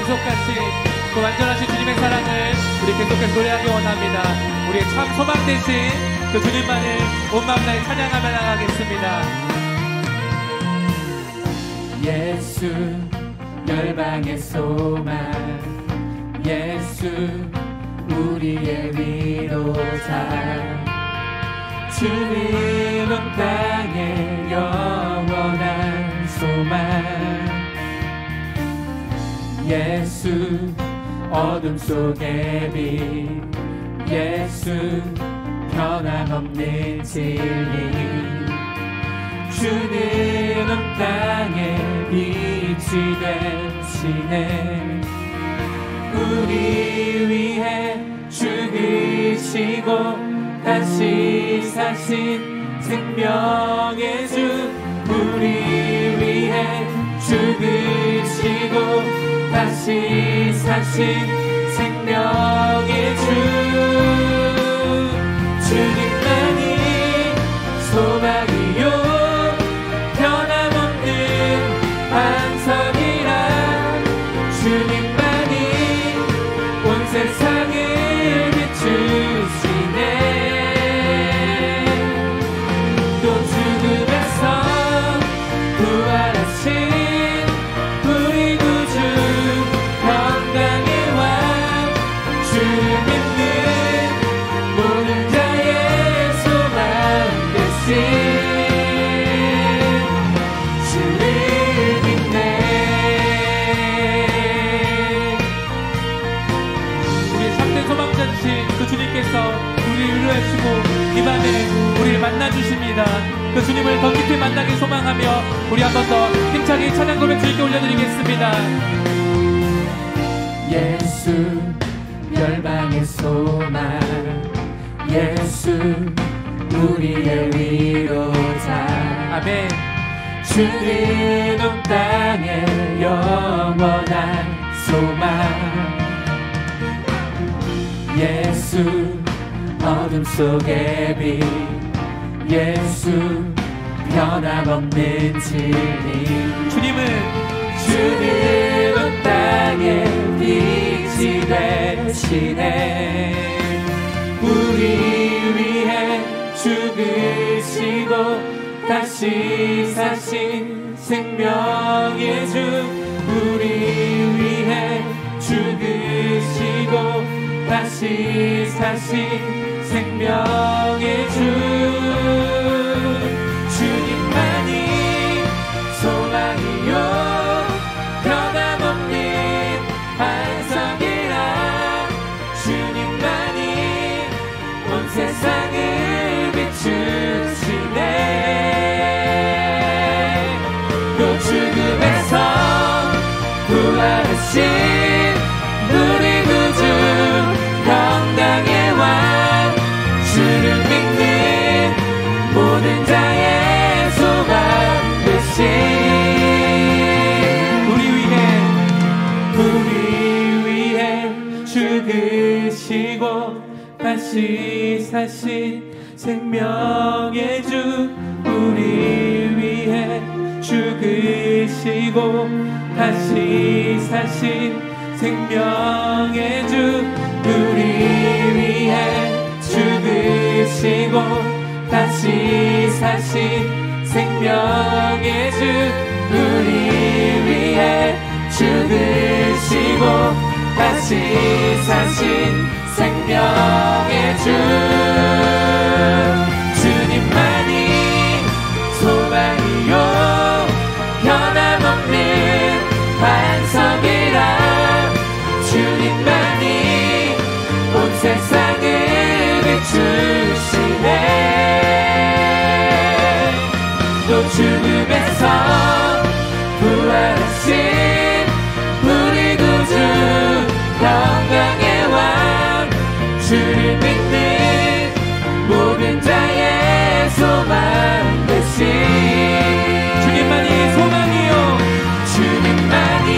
약속하신 그 완전하신 주님의 사랑을 우리 계속해서 노래하기 원합니다. 우리의 참 소망 되신 그 주님만을 온 마음 다해 찬양하며 나가겠습니다. 예수 열방의 소망, 예수 우리의 위로자, 주님 온 땅의 영원한 소망. 예수 어둠 속의 빛, 예수 변함없는 진리, 주님 온 땅에 빛이 되시네. 우리 위해 죽으시고 다시 사신 생명의 주, 우리 위해 죽으시고 다시 사신 생명의 주, 주님만이 소망이요 변함없는 반석이라, 주님만이 온 세상을 비추시네. 또 죽음에서 부활하신 우리 구주 평강의 왕, 주를 믿는 모든 자의 소망 되신 그 주님께서 우리를 위로해주시고 이 밤에 우리를 만나주십니다. 그 주님을 더 깊이 만나길 소망하며 우리 한 번 더 힘차게 찬양 고백 주님께 올려드리겠습니다. 예수 열방의 소망, 예수 우리의 위로자, 아멘. 주님 온 땅의 영원한 소망. 예수 어둠 속의 빛, 예수 변함없는 진리, 주님 온 땅에 빛이 되시네. 우리 위해 죽으시고 다시 사신 생명의 주, 우리 위해 죽으시고 다시 사신 생명의 주, 주님만이 소망이요 변함없는 반석이라, 주님만이 온 세상을 비추시네. 또 죽음에서 부활하신 우리 구주 평강의 왕, 주를 믿는 모든 자의 소망 되신 우리 위해 죽으시고 다시 사신 생명의 주, 우리 위해 죽으시고 다시 사신 생명의 주, 우리 위해 죽으시고 다시 사신 생명의 주, 우리 위해 죽으시고 다시 사신 생명의 주, 주님만이 소망이요 변함없는 반석이라, 주님만이 온 세상을 비추시네. 또 죽음에서 부활하신 우리 구주 평강의 왕, 주를 믿는 모든 자의 소망 되신 주님만이 소망이요, 주님만이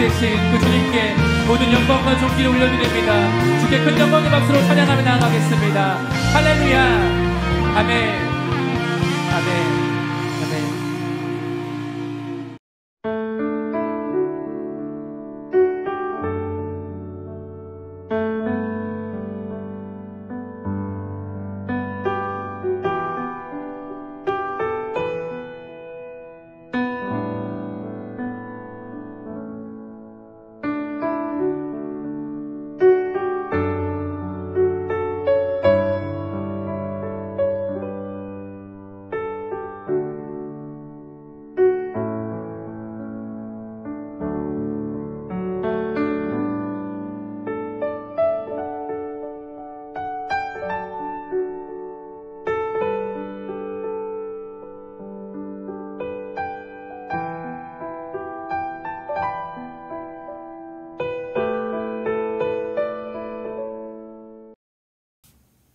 되신 그 주님께 모든 영광과 존귀를 올려드립니다. 주께 큰 영광의 박수로 찬양하며 나아가겠습니다. 할렐루야. 아멘. 아멘.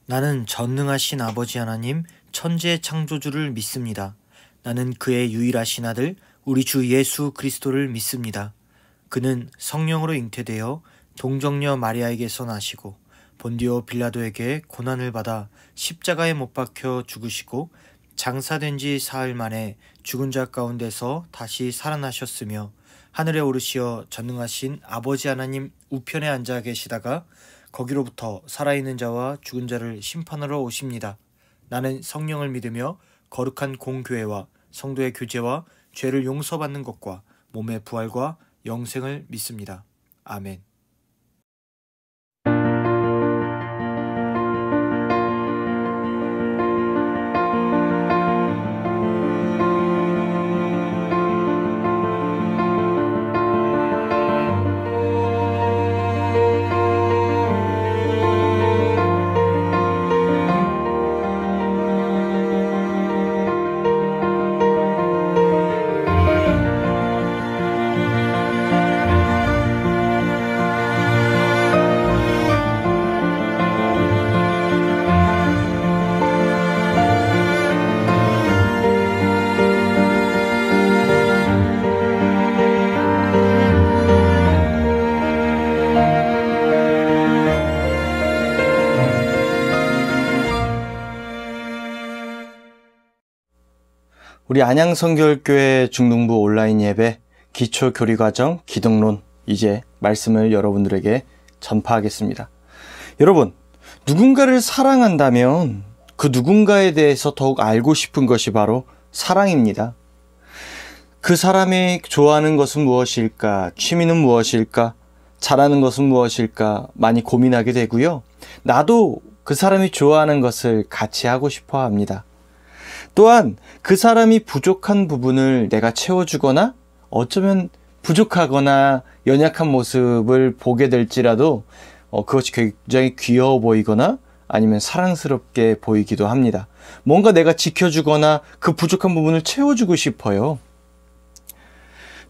나는 전능하신 아버지 하나님 천지의 창조주를 믿습니다. 나는 그의 유일하신 아들 우리 주 예수 그리스도를 믿습니다. 그는 성령으로 잉태되어 동정녀 마리아에게서 나시고 본디오 빌라도에게 고난을 받아 십자가에 못 박혀 죽으시고 장사된 지 사흘 만에 죽은 자 가운데서 다시 살아나셨으며 하늘에 오르시어 전능하신 아버지 하나님 우편에 앉아 계시다가 거기로부터 살아있는 자와 죽은 자를 심판하러 오십니다. 나는 성령을 믿으며 거룩한 공교회와 성도의 교제와 죄를 용서받는 것과 몸의 부활과 영생을 믿습니다. 아멘. 우리 안양성결교회 중등부 온라인 예배 기초교리과정 기독론 이제 말씀을 여러분들에게 전파하겠습니다. 여러분, 누군가를 사랑한다면 그 누군가에 대해서 더욱 알고 싶은 것이 바로 사랑입니다. 그 사람이 좋아하는 것은 무엇일까? 취미는 무엇일까? 잘하는 것은 무엇일까? 많이 고민하게 되고요. 나도 그 사람이 좋아하는 것을 같이 하고 싶어 합니다. 또한 그 사람이 부족한 부분을 내가 채워주거나 어쩌면 부족하거나 연약한 모습을 보게 될지라도 그것이 굉장히 귀여워 보이거나 아니면 사랑스럽게 보이기도 합니다. 뭔가 내가 지켜주거나 그 부족한 부분을 채워주고 싶어요.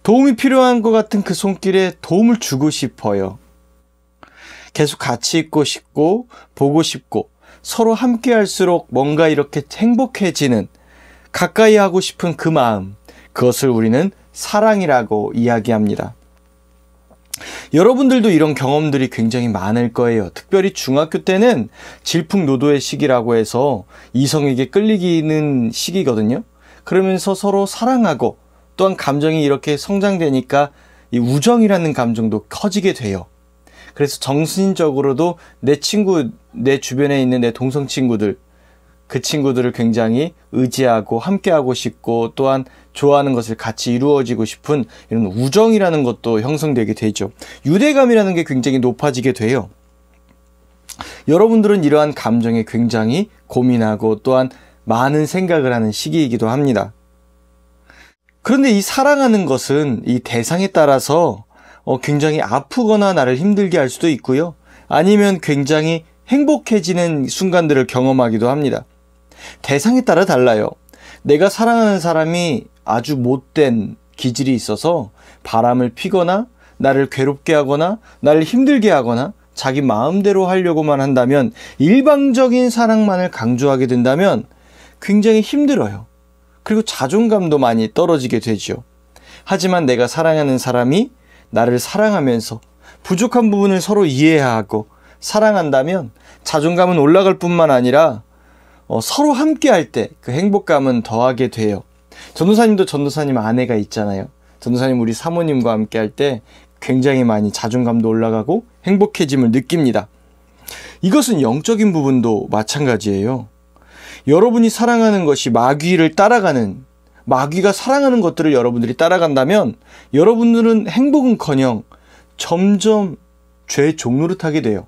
도움이 필요한 것 같은 그 손길에 도움을 주고 싶어요. 계속 같이 있고 싶고 보고 싶고 서로 함께 할수록 뭔가 이렇게 행복해지는 가까이 하고 싶은 그 마음, 그것을 우리는 사랑이라고 이야기합니다. 여러분들도 이런 경험들이 굉장히 많을 거예요. 특별히 중학교 때는 질풍노도의 시기라고 해서 이성에게 끌리기는 시기거든요. 그러면서 서로 사랑하고 또한 감정이 이렇게 성장되니까 이 우정이라는 감정도 커지게 돼요. 그래서 정신적으로도 내 친구, 내 주변에 있는 내 동성 친구들, 그 친구들을 굉장히 의지하고 함께하고 싶고 또한 좋아하는 것을 같이 이루어지고 싶은 이런 우정이라는 것도 형성되게 되죠. 유대감이라는 게 굉장히 높아지게 돼요. 여러분들은 이러한 감정에 굉장히 고민하고 또한 많은 생각을 하는 시기이기도 합니다. 그런데 이 사랑하는 것은 이 대상에 따라서 굉장히 아프거나 나를 힘들게 할 수도 있고요. 아니면 굉장히 행복해지는 순간들을 경험하기도 합니다. 대상에 따라 달라요. 내가 사랑하는 사람이 아주 못된 기질이 있어서 바람을 피거나 나를 괴롭게 하거나 나를 힘들게 하거나 자기 마음대로 하려고만 한다면, 일방적인 사랑만을 강조하게 된다면 굉장히 힘들어요. 그리고 자존감도 많이 떨어지게 되죠. 하지만 내가 사랑하는 사람이 나를 사랑하면서 부족한 부분을 서로 이해하고 사랑한다면 자존감은 올라갈 뿐만 아니라 서로 함께 할 때 그 행복감은 더하게 돼요. 전도사님도 전도사님 아내가 있잖아요. 전도사님 우리 사모님과 함께 할 때 굉장히 많이 자존감도 올라가고 행복해짐을 느낍니다. 이것은 영적인 부분도 마찬가지예요. 여러분이 사랑하는 것이 마귀를 따라가는, 마귀가 사랑하는 것들을 여러분들이 따라간다면 여러분들은 행복은커녕 점점 죄의 종노릇하게 돼요.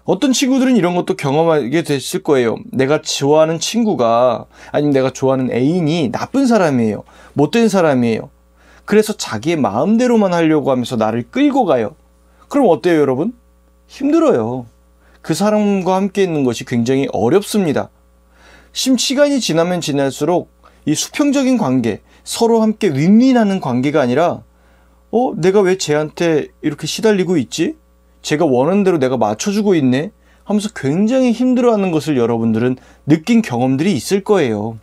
어떤 친구들은 이런 것도 경험하게 됐을 거예요. 내가 좋아하는 친구가, 아니면 내가 좋아하는 애인이 나쁜 사람이에요. 못된 사람이에요. 그래서 자기의 마음대로만 하려고 하면서 나를 끌고 가요. 그럼 어때요, 여러분? 힘들어요. 그 사람과 함께 있는 것이 굉장히 어렵습니다. 시간이 지나면 지날수록 이 수평적인 관계, 서로 함께 윈윈하는 관계가 아니라 내가 왜 쟤한테 이렇게 시달리고 있지? 제가 원하는 대로 내가 맞춰주고 있네? 하면서 굉장히 힘들어하는 것을 여러분들은 느낀 경험들이 있을 거예요.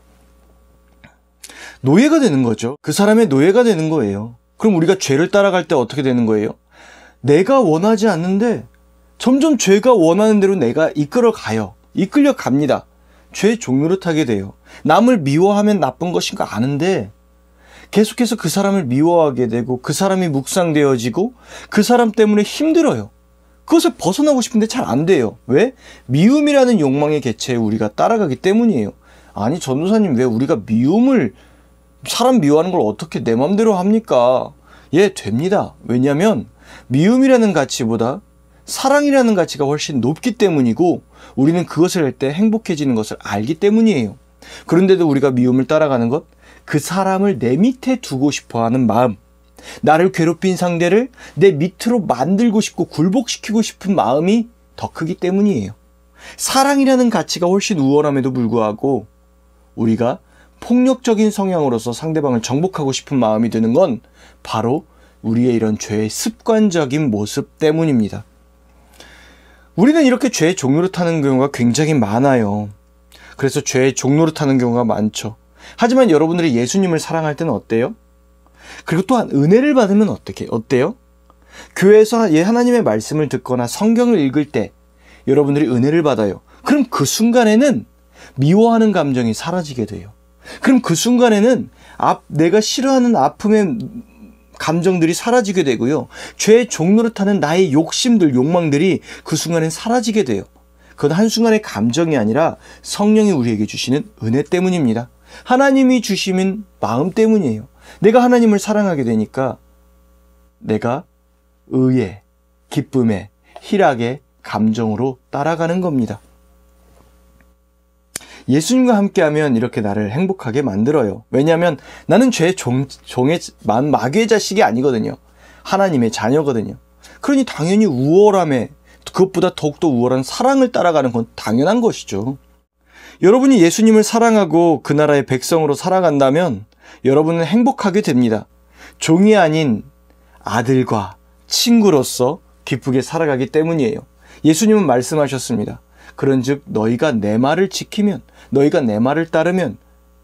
노예가 되는 거죠. 그 사람의 노예가 되는 거예요. 그럼 우리가 죄를 따라갈 때 어떻게 되는 거예요? 내가 원하지 않는데 점점 죄가 원하는 대로 내가 이끌어 갑니다. 죄의 종노릇하게 돼요. 남을 미워하면 나쁜 것인 거 아는데 계속해서 그 사람을 미워하게 되고 그 사람이 묵상되어지고 그 사람 때문에 힘들어요. 그것을 벗어나고 싶은데 잘 안 돼요. 왜? 미움이라는 욕망의 객체에 우리가 따라가기 때문이에요. 아니 전도사님, 왜 우리가 사람 미워하는 걸 어떻게 내 맘대로 합니까? 예, 됩니다. 왜냐하면 미움이라는 가치보다 사랑이라는 가치가 훨씬 높기 때문이고 우리는 그것을 할 때 행복해지는 것을 알기 때문이에요. 그런데도 우리가 미움을 따라가는 것, 그 사람을 내 밑에 두고 싶어하는 마음, 나를 괴롭힌 상대를 내 밑으로 만들고 싶고 굴복시키고 싶은 마음이 더 크기 때문이에요. 사랑이라는 가치가 훨씬 우월함에도 불구하고 우리가 폭력적인 성향으로서 상대방을 정복하고 싶은 마음이 드는 건 바로 우리의 이런 죄의 습관적인 모습 때문입니다. 우리는 이렇게 죄의 종노릇하는 경우가 굉장히 많아요. 그래서 죄의 종노릇하는 경우가 많죠. 하지만 여러분들이 예수님을 사랑할 때는 어때요? 그리고 또한 은혜를 받으면 어때요? 교회에서 하나님의 말씀을 듣거나 성경을 읽을 때 여러분들이 은혜를 받아요. 그럼 그 순간에는 미워하는 감정이 사라지게 돼요. 그럼 그 순간에는 내가 싫어하는 아픔의 감정들이 사라지게 되고요. 죄의 종노릇하는 나의 욕망들이 그 순간엔 사라지게 돼요. 그건 한순간의 감정이 아니라 성령이 우리에게 주시는 은혜 때문입니다. 하나님이 주시는 마음 때문이에요. 내가 하나님을 사랑하게 되니까 내가 의에, 기쁨에, 희락의 감정으로 따라가는 겁니다. 예수님과 함께하면 이렇게 나를 행복하게 만들어요. 왜냐하면 나는 죄의 마귀의 자식이 아니거든요. 하나님의 자녀거든요. 그러니 당연히 우월함에, 그것보다 더욱더 우월한 사랑을 따라가는 건 당연한 것이죠. 여러분이 예수님을 사랑하고 그 나라의 백성으로 살아간다면 여러분은 행복하게 됩니다. 종이 아닌 아들과 친구로서 기쁘게 살아가기 때문이에요. 예수님은 말씀하셨습니다. 그런즉 너희가 내 말을 지키면, 너희가 내 말을 따르면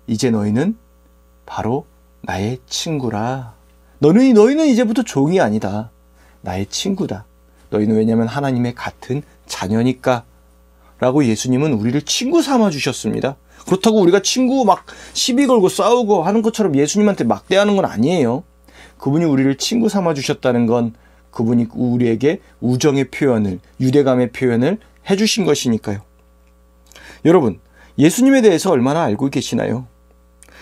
이제 너희는 바로 나의 친구라. 너희는 이제부터 종이 아니다. 나의 친구다. 너희는 왜냐하면 하나님의 같은 자녀니까 라고 예수님은 우리를 친구 삼아 주셨습니다. 그렇다고 우리가 친구 막 시비 걸고 싸우고 하는 것처럼 예수님한테 막대하는 건 아니에요. 그분이 우리를 친구 삼아 주셨다는 건 그분이 우리에게 우정의 표현을, 유대감의 표현을 해주신 것이니까요. 여러분, 예수님에 대해서 얼마나 알고 계시나요?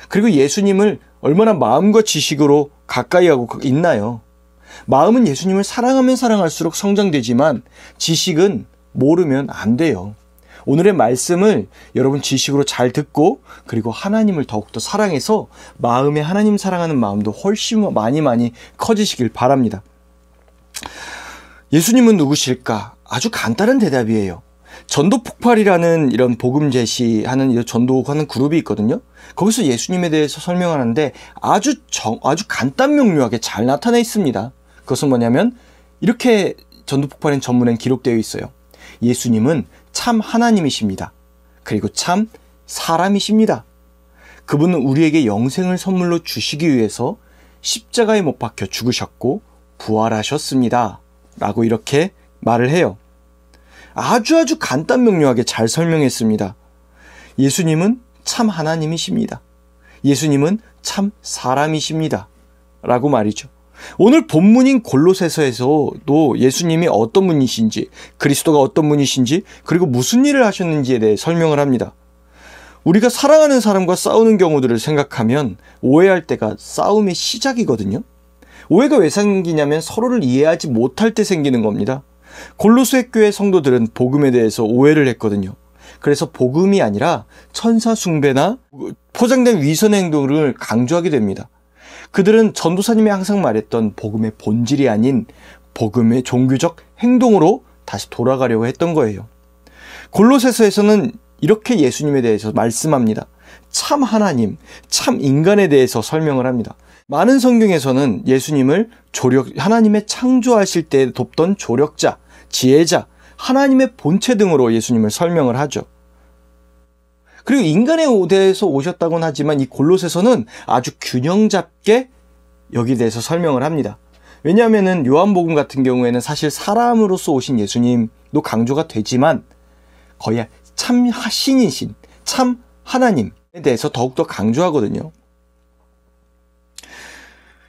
그리고 예수님을 얼마나 마음과 지식으로 가까이 하고 있나요? 마음은 예수님을 사랑하면 사랑할수록 성장되지만 지식은 모르면 안 돼요. 오늘의 말씀을 여러분 지식으로 잘 듣고 그리고 하나님을 더욱더 사랑해서 마음에 하나님 사랑하는 마음도 훨씬 많이 커지시길 바랍니다. 예수님은 누구실까? 아주 간단한 대답이에요. 전도폭발이라는 이런 복음 제시하는 이런 전도하는 그룹이 있거든요. 거기서 예수님에 대해서 설명하는데 아주 간단 명료하게 잘 나타나 있습니다. 그것은 뭐냐면 이렇게 전도폭발인 전문엔 기록되어 있어요. 예수님은 참 하나님이십니다. 그리고 참 사람이십니다. 그분은 우리에게 영생을 선물로 주시기 위해서 십자가에 못 박혀 죽으셨고 부활하셨습니다. 라고 이렇게 말을 해요. 아주 간단 명료하게 잘 설명했습니다. 예수님은 참 하나님이십니다. 예수님은 참 사람이십니다. 라고 말이죠. 오늘 본문인 골로새서에서도 예수님이 어떤 분이신지, 그리스도가 어떤 분이신지, 그리고 무슨 일을 하셨는지에 대해 설명을 합니다. 우리가 사랑하는 사람과 싸우는 경우들을 생각하면 오해할 때가 싸움의 시작이거든요. 오해가 왜 생기냐면 서로를 이해하지 못할 때 생기는 겁니다. 골로새 교회 성도들은 복음에 대해서 오해를 했거든요. 그래서 복음이 아니라 천사 숭배나 포장된 위선의 행동을 강조하게 됩니다. 그들은 전도사님이 항상 말했던 복음의 본질이 아닌 복음의 종교적 행동으로 다시 돌아가려고 했던 거예요. 골로새서에서는 이렇게 예수님에 대해서 말씀합니다. 참 하나님, 참 인간에 대해서 설명을 합니다. 많은 성경에서는 예수님을 하나님의 창조하실 때 돕던 조력자, 지혜자, 하나님의 본체 등으로 예수님을 설명을 하죠. 그리고 인간의 대해서 오셨다고는 하지만 이 골로새서는 아주 균형 잡게 여기에 대해서 설명을 합니다. 왜냐하면 요한복음 같은 경우에는 사실 사람으로서 오신 예수님도 강조가 되지만 거의 참 신이신, 참 하나님에 대해서 더욱더 강조하거든요.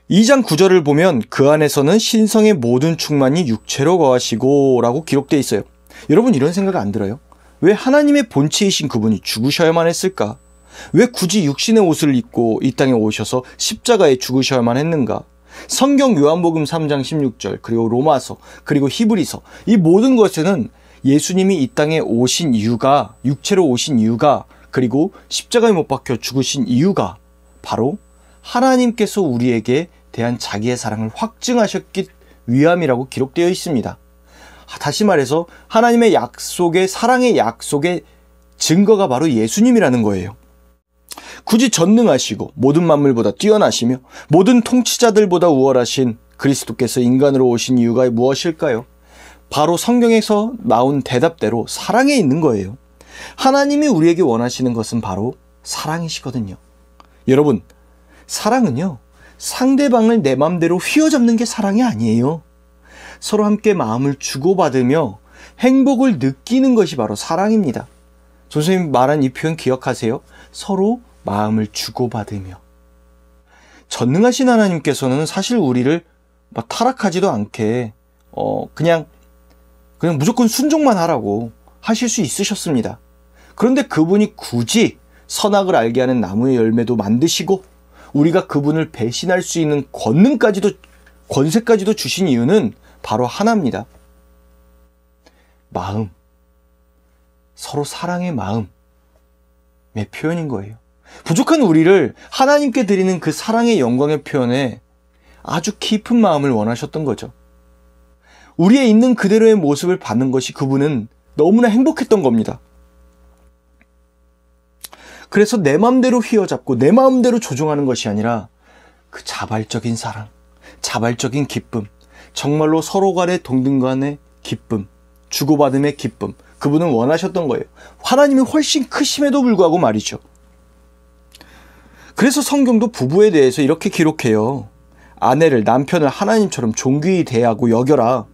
2장 9절을 보면 그 안에서는 신성의 모든 충만이 육체로 거하시고 라고 기록되어 있어요. 여러분 이런 생각 안 들어요? 왜 하나님의 본체이신 그분이 죽으셔야만 했을까? 왜 굳이 육신의 옷을 입고 이 땅에 오셔서 십자가에 죽으셔야만 했는가? 성경 요한복음 3장 16절, 그리고 로마서, 그리고 히브리서, 이 모든 것에는 예수님이 이 땅에 오신 이유가, 육체로 오신 이유가, 그리고 십자가에 못 박혀 죽으신 이유가 바로 하나님께서 우리에게 대한 자기의 사랑을 확증하셨기 위함이라고 기록되어 있습니다. 다시 말해서 하나님의 약속의, 사랑의 약속의 증거가 바로 예수님이라는 거예요. 굳이 전능하시고 모든 만물보다 뛰어나시며 모든 통치자들보다 우월하신 그리스도께서 인간으로 오신 이유가 무엇일까요? 바로 성경에서 나온 대답대로 사랑에 있는 거예요. 하나님이 우리에게 원하시는 것은 바로 사랑이시거든요. 여러분, 사랑은요, 상대방을 내 맘대로 휘어잡는 게 사랑이 아니에요. 서로 함께 마음을 주고받으며 행복을 느끼는 것이 바로 사랑입니다. 선생님 말한 이 표현 기억하세요? 서로 마음을 주고받으며. 전능하신 하나님께서는 사실 우리를 타락하지도 않게 그냥 무조건 순종만 하라고 하실 수 있으셨습니다. 그런데 그분이 굳이 선악을 알게 하는 나무의 열매도 만드시고 우리가 그분을 배신할 수 있는 권세까지도 주신 이유는 바로 하나입니다. 마음. 서로 사랑의 마음의 표현인 거예요. 부족한 우리를 하나님께 드리는 그 사랑의 영광의 표현에 아주 깊은 마음을 원하셨던 거죠. 우리의 있는 그대로의 모습을 받는 것이 그분은 너무나 행복했던 겁니다. 그래서 내 마음대로 휘어잡고 내 마음대로 조종하는 것이 아니라 그 자발적인 사랑, 자발적인 기쁨, 정말로 서로 간의 동등 간의 기쁨, 주고받음의 기쁨, 그분은 원하셨던 거예요. 하나님이 훨씬 크심에도 불구하고 말이죠. 그래서 성경도 부부에 대해서 이렇게 기록해요. 아내를, 남편을 하나님처럼 존귀히 대하고 여겨라.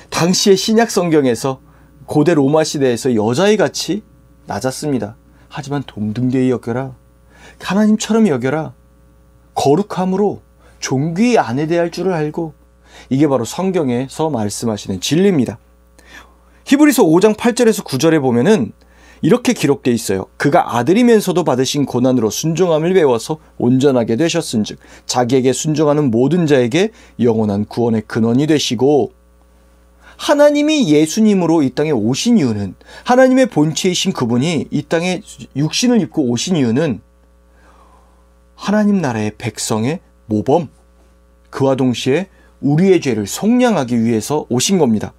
당시의 신약 성경에서 고대 로마 시대에서 여자의 같이 낮았습니다. 하지만 동등되이 여겨라. 하나님처럼 여겨라. 거룩함으로 존귀히 아내 대할 줄을 알고. 이게 바로 성경에서 말씀하시는 진리입니다. 히브리서 5장 8절에서 9절에 보면은 이렇게 기록되어 있어요. 그가 아들이면서도 받으신 고난으로 순종함을 배워서 온전하게 되셨은즉 자기에게 순종하는 모든 자에게 영원한 구원의 근원이 되시고, 하나님이 예수님으로 이 땅에 오신 이유는, 하나님의 본체이신 그분이 이 땅에 육신을 입고 오신 이유는 하나님 나라의 백성의 모범, 그와 동시에 우리의 죄를 속량하기 위해서 오신 겁니다.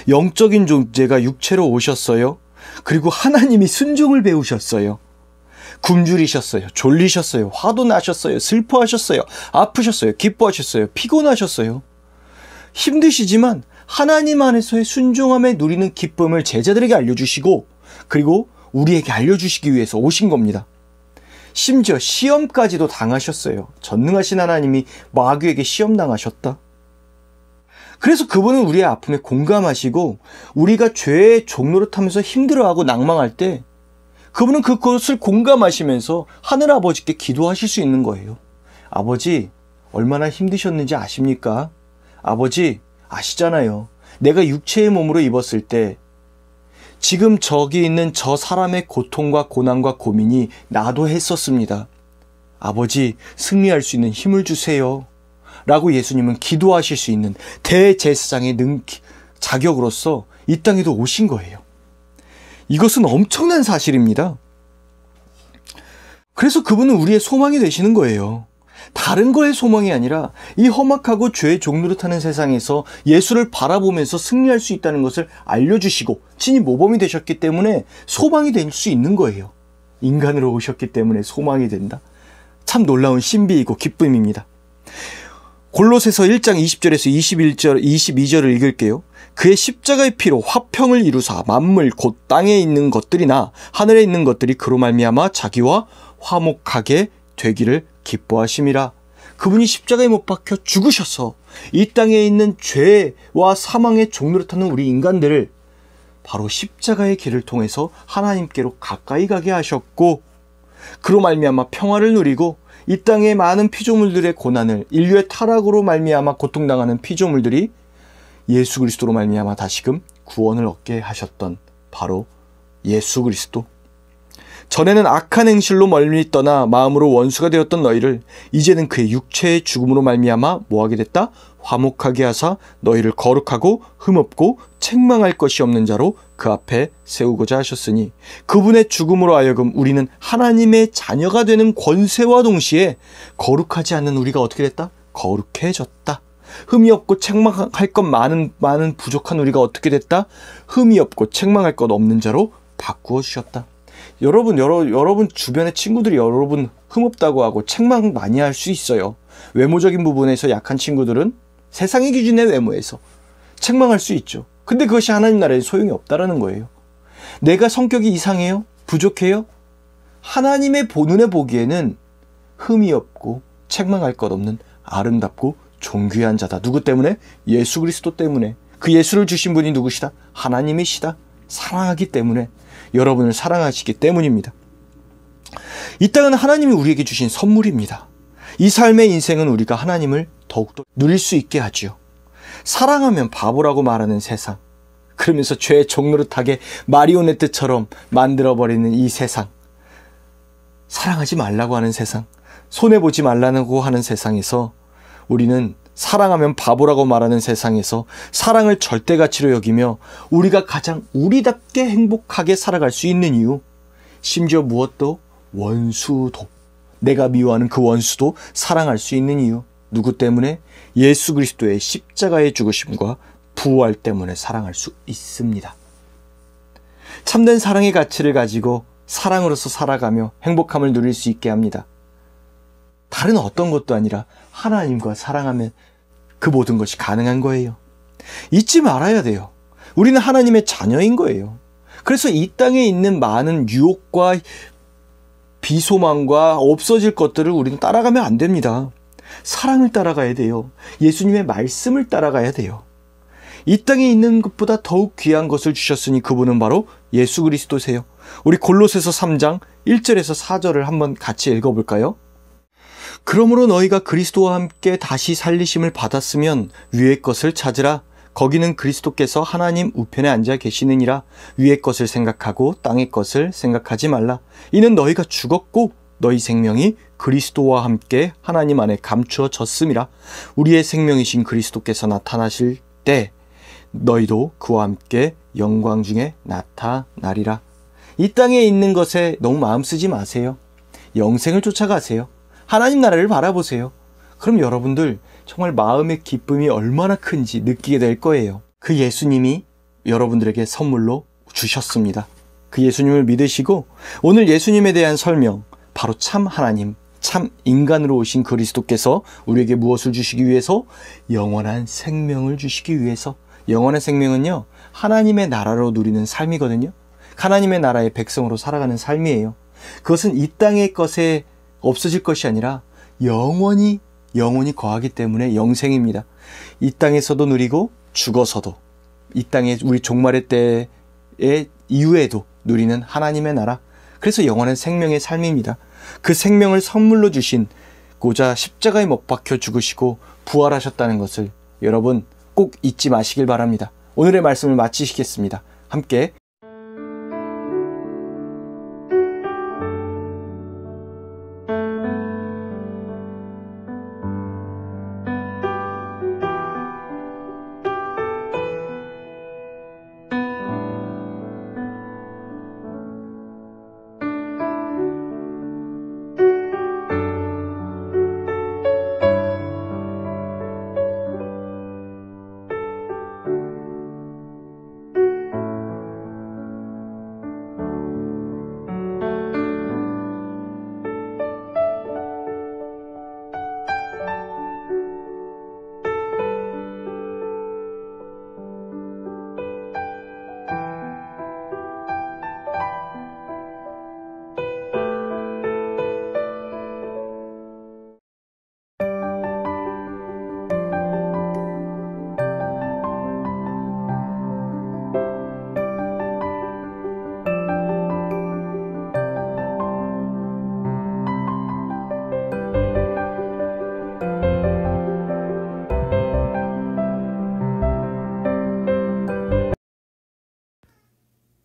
영적인 존재가 육체로 오셨어요. 그리고 하나님이 순종을 배우셨어요. 굶주리셨어요. 졸리셨어요. 화도 나셨어요. 슬퍼하셨어요. 아프셨어요. 기뻐하셨어요. 피곤하셨어요. 힘드시지만 하나님 안에서의 순종함에 누리는 기쁨을 제자들에게 알려주시고, 그리고 우리에게 알려주시기 위해서 오신 겁니다. 심지어 시험까지도 당하셨어요. 전능하신 하나님이 마귀에게 시험 당하셨다? 그래서 그분은 우리의 아픔에 공감하시고 우리가 죄의 종노릇하면서 힘들어하고 낭망할 때 그분은 그것을 공감하시면서 하늘아버지께 기도하실 수 있는 거예요. 아버지, 얼마나 힘드셨는지 아십니까? 아버지, 아시잖아요. 내가 육체의 몸으로 입었을 때 지금 저기 있는 저 사람의 고통과 고난과 고민이 나도 했었습니다. 아버지, 승리할 수 있는 힘을 주세요. 라고 예수님은 기도하실 수 있는 대제사장의 자격으로서 이 땅에도 오신 거예요. 이것은 엄청난 사실입니다. 그래서 그분은 우리의 소망이 되시는 거예요. 다른 거의 소망이 아니라 이 험악하고 죄의 종노릇하는 세상에서 예수를 바라보면서 승리할 수 있다는 것을 알려주시고 친히 모범이 되셨기 때문에 소망이 될 수 있는 거예요. 인간으로 오셨기 때문에 소망이 된다. 참 놀라운 신비이고 기쁨입니다. 골로새서 1장 20절에서 22절을 읽을게요. 그의 십자가의 피로 화평을 이루사 만물 곧 땅에 있는 것들이나 하늘에 있는 것들이 그로 말미암아 자기와 화목하게 되기를 기뻐하심이라. 그분이 십자가에 못 박혀 죽으셔서 이 땅에 있는 죄와 사망의 종노릇하는 우리 인간들을 바로 십자가의 길을 통해서 하나님께로 가까이 가게 하셨고, 그로 말미암아 평화를 누리고 이 땅의 많은 피조물들의 고난을, 인류의 타락으로 말미암아 고통당하는 피조물들이 예수 그리스도로 말미암아 다시금 구원을 얻게 하셨던 바로 예수 그리스도. 전에는 악한 행실로 멀리 떠나 마음으로 원수가 되었던 너희를 이제는 그의 육체의 죽음으로 말미암아 뭐하게 됐다? 화목하게 하사 너희를 거룩하고 흠없고 책망할 것이 없는 자로 그 앞에 세우고자 하셨으니, 그분의 죽음으로 하여금 우리는 하나님의 자녀가 되는 권세와 동시에 거룩하지 않는 우리가 어떻게 됐다? 거룩해졌다. 흠이 없고 책망할 것 많은 부족한 우리가 어떻게 됐다? 흠이 없고 책망할 것 없는 자로 바꾸어 주셨다. 여러분 주변의 친구들이 여러분 흠없다고 하고 책망 많이 할 수 있어요. 외모적인 부분에서 약한 친구들은 세상의 기준의 외모에서 책망할 수 있죠. 근데 그것이 하나님 나라에 소용이 없다라는 거예요. 내가 성격이 이상해요? 부족해요? 하나님의 눈에 보기에는 흠이 없고 책망할 것 없는 아름답고 존귀한 자다. 누구 때문에? 예수 그리스도 때문에. 그 예수를 주신 분이 누구시다? 하나님이시다. 사랑하기 때문에, 여러분을 사랑하시기 때문입니다. 이 땅은 하나님이 우리에게 주신 선물입니다. 이 삶의 인생은 우리가 하나님을 더욱더 누릴 수 있게 하지요. 사랑하면 바보라고 말하는 세상, 그러면서 죄의 종노릇하게 마리오네트처럼 만들어버리는 이 세상, 사랑하지 말라고 하는 세상, 손해보지 말라고 하는 세상에서 우리는 사랑하면 바보라고 말하는 세상에서 사랑을 절대가치로 여기며 우리가 가장 우리답게 행복하게 살아갈 수 있는 이유, 심지어 무엇도 원수도, 내가 미워하는 그 원수도 사랑할 수 있는 이유, 누구 때문에? 예수 그리스도의 십자가의 죽으심과 부활 때문에 사랑할 수 있습니다. 참된 사랑의 가치를 가지고 사랑으로서 살아가며 행복함을 누릴 수 있게 합니다. 다른 어떤 것도 아니라 하나님과 사랑하면 그 모든 것이 가능한 거예요. 잊지 말아야 돼요. 우리는 하나님의 자녀인 거예요. 그래서 이 땅에 있는 많은 유혹과 비소망과 없어질 것들을 우리는 따라가면 안 됩니다. 사랑을 따라가야 돼요. 예수님의 말씀을 따라가야 돼요. 이 땅에 있는 것보다 더욱 귀한 것을 주셨으니 그분은 바로 예수 그리스도세요. 우리 골로새서 3장 1절에서 4절을 한번 같이 읽어볼까요? 그러므로 너희가 그리스도와 함께 다시 살리심을 받았으면 위의 것을 찾으라. 거기는 그리스도께서 하나님 우편에 앉아 계시느니라. 위의 것을 생각하고 땅의 것을 생각하지 말라. 이는 너희가 죽었고 너희 생명이 그리스도와 함께 하나님 안에 감추어졌음이라. 우리의 생명이신 그리스도께서 나타나실 때 너희도 그와 함께 영광 중에 나타나리라. 이 땅에 있는 것에 너무 마음 쓰지 마세요. 영생을 쫓아가세요. 하나님 나라를 바라보세요. 그럼 여러분들 정말 마음의 기쁨이 얼마나 큰지 느끼게 될 거예요. 그 예수님이 여러분들에게 선물로 주셨습니다. 그 예수님을 믿으시고 오늘 예수님에 대한 설명, 바로 참 하나님, 참 인간으로 오신 그리스도께서 우리에게 무엇을 주시기 위해서? 영원한 생명을 주시기 위해서. 영원한 생명은요, 하나님의 나라로 누리는 삶이거든요. 하나님의 나라의 백성으로 살아가는 삶이에요. 그것은 이 땅의 것에 없어질 것이 아니라 영원히 영혼이 거하기 때문에 영생입니다. 이 땅에서도 누리고 죽어서도, 이 땅에 우리 종말의 때의 이후에도 누리는 하나님의 나라, 그래서 영원한 생명의 삶입니다. 그 생명을 선물로 주신 고자 십자가에 못 박혀 죽으시고 부활하셨다는 것을 여러분 꼭 잊지 마시길 바랍니다. 오늘의 말씀을 마치시겠습니다. 함께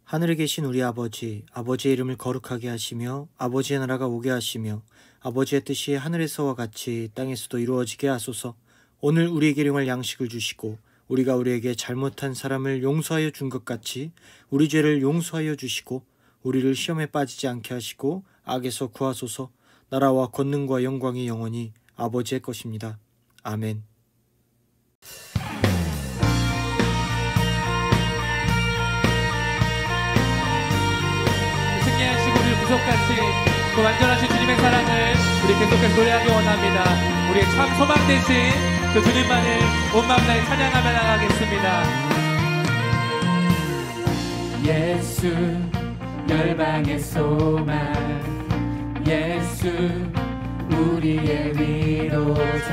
하늘에 계신 우리 아버지, 아버지의 이름을 거룩하게 하시며 아버지의 나라가 오게 하시며 아버지의 뜻이 하늘에서와 같이 땅에서도 이루어지게 하소서. 오늘 우리에게 일용할 양식을 주시고 우리가 우리에게 잘못한 사람을 용서하여 준 것 같이 우리 죄를 용서하여 주시고 우리를 시험에 빠지지 않게 하시고 악에서 구하소서. 나라와 권능과 영광이 영원히 아버지의 것입니다. 아멘. 구속하신 그 완전하신 주님의 사랑을 우리 계속해서 노래하기 원합니다. 우리의 참 소망 되신 그 주님만을 온 마음 다해 찬양하며 나가겠습니다. 예수 열방의 소망, 예수 우리의 위로자,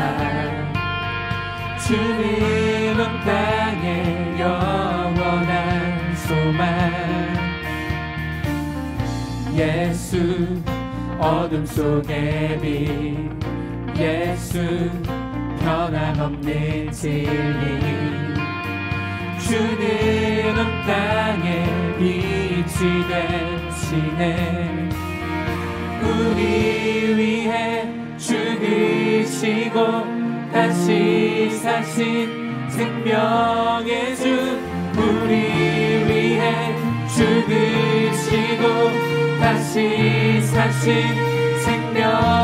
주님은 땅의 영원한 소망, 예수 어둠 속의 빛, 예수 변함없는 진리, 주님은 땅의 빛이 되시네. 우리 위해 죽으시고 다시 사신 생명의 주, 우리 위해 죽으시고 다시 사신 생명